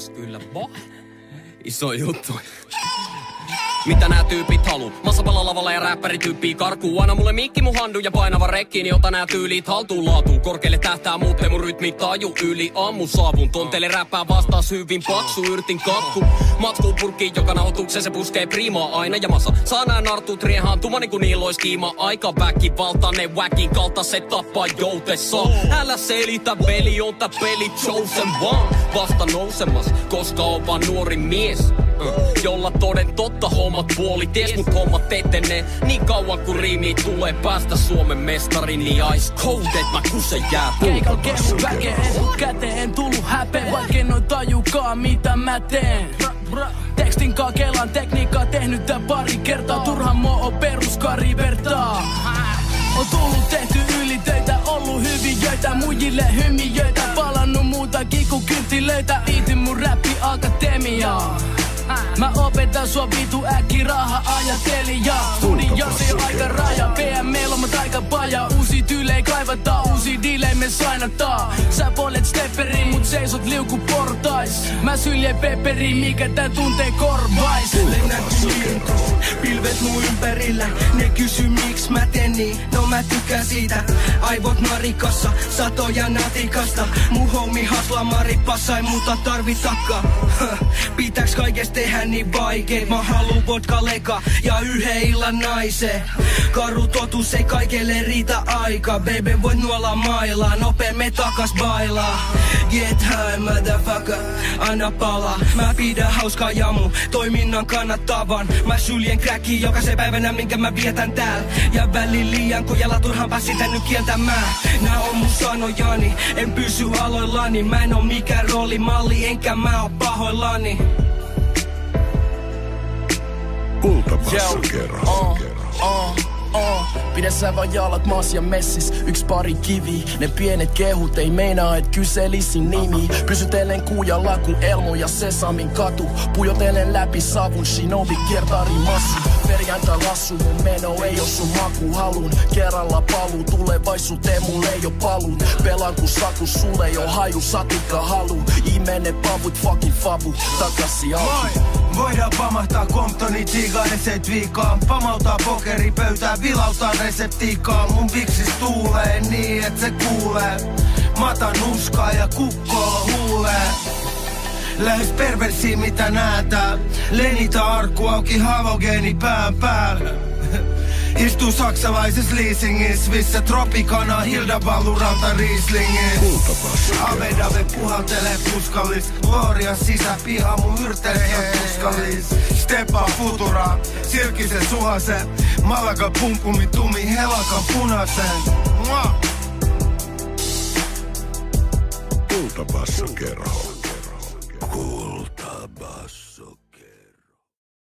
Ymmärräs kyllä, iso juttu. Mitä nää tyypit haluu? Massapalla lavalla ja räppäri tyyppii karkuu. Aina mulle mikki mun handu ja painava rekki, niin ota nää tyylit haltuun laatuun. Korkeelle tähtää muut, mun rytmi taju yli ammu saavun. Tonteille räppää vastaas hyvin paksu, yrtin kakku. Matkuu purkkiin, joka nauhoitukseen se puskee priimaa aina ja massa. Saa nää nartuut riehaantuma niinku niillä ois kiima. Aika väkivaltainen wäkin kalta se tappaa joutessa. Älä selitä veli, on tää peli chosen vaan. Vasta nousemas, koska on vaan nuori mies. Jolla toden totta hommat puoli ties, mut hommat etenee niin kauan kun riimi tulee päästä Suomen mestarin, niin ice cold, et mä kusen jää. Keikal kehu väkeä etukäteen, en tullu häpeä, vaikka noin tajukaan mitä mä teen. Tekstin kaa kelan tekniikkaa tehnyt tää pari kertaa, turhan moo on peruskari vertaa. On tullut tehty ylitöitä, ollut hyvijöitä, muijille hymijöitä, palannut muutakin kuin kynttilöitä, liityn mun räppi-akatemiaan. Mä opetan sua vitu äkki raha ajatelija. Studiossa on aika raja, PM:llä on aika paja. Uusi tyylei kaivataan, uusi diilei me sainataan. Sä polet stepperi, mut seisot liukuportais. Mä syljen pepperi, mikä tää tuntee korvais. Lennän liikus, pilvet mun ympärillä. Ne kysy miksi mä teen niin, no mä tykkään siitä. Aivot narikassa, satoja natikasta. Mun hommi hasla maripassa, ei muuta tarvitakaan. Pitääks kaikesta tehdä niin vaikeit? Mä haluun vodka leka ja yhden illan naisen. Karu totuus ei kaikelle riitä aika. Baby voit nuolla mailaa, nopee me takas bailaa. Get high motherfucker, anna palaa. Mä pidän hauskaa jamu, toiminnan kannattavan. Mä syljen crackin jokaisen päivänä minkä mä vietän täällä. Ja välin liian kujalla turhaan pääsitän nyt kieltämään. Nää on mun sanojani, en pysy aloillani. Mä en oo mikään roolimalli, enkä mä oo pahoillani. Kultabassokerho. Pidä sä vaan jalat maas ja messis, yks pari kivi. Ne pienet kehut ei meinaa et kyselisin nimi. Pysytellen kuujalla kun Elmo ja Sesamin katu. Pujotellen läpi savun shinobi kiertari massu. Perjantai lassu mun meno ei oo sun maku halun. Kerralla paluu tulevaisuuteen mulle ei oo paluun. Pelaan kun saku sulle ei oo haju satikka halu. Imene pavut fucking fabu takasi auki. Voidaan pamahtaa Comptoni tsigareset viikaan. Pamautaa pokeripöytää, vilautaa reseptiikkaa. Mun viksis tuulee niin et se kuulee. Matan uskaa ja kukkoa huulee. Lähes perversiin mitä näätää. Lenitä arkku auki halogeeni pään päällä. Istuu saksalaises leasingis, missä Tropicana Hilda Balluranta Rieslingis. Avedave puhaltelee puskallis, Gloria sisäpiha mun yrtelee puskallis. Stepa futura, silkisen suhasen, Malaga punkumi tumi helakan punasen. Kultabassokerho. Kultabasso.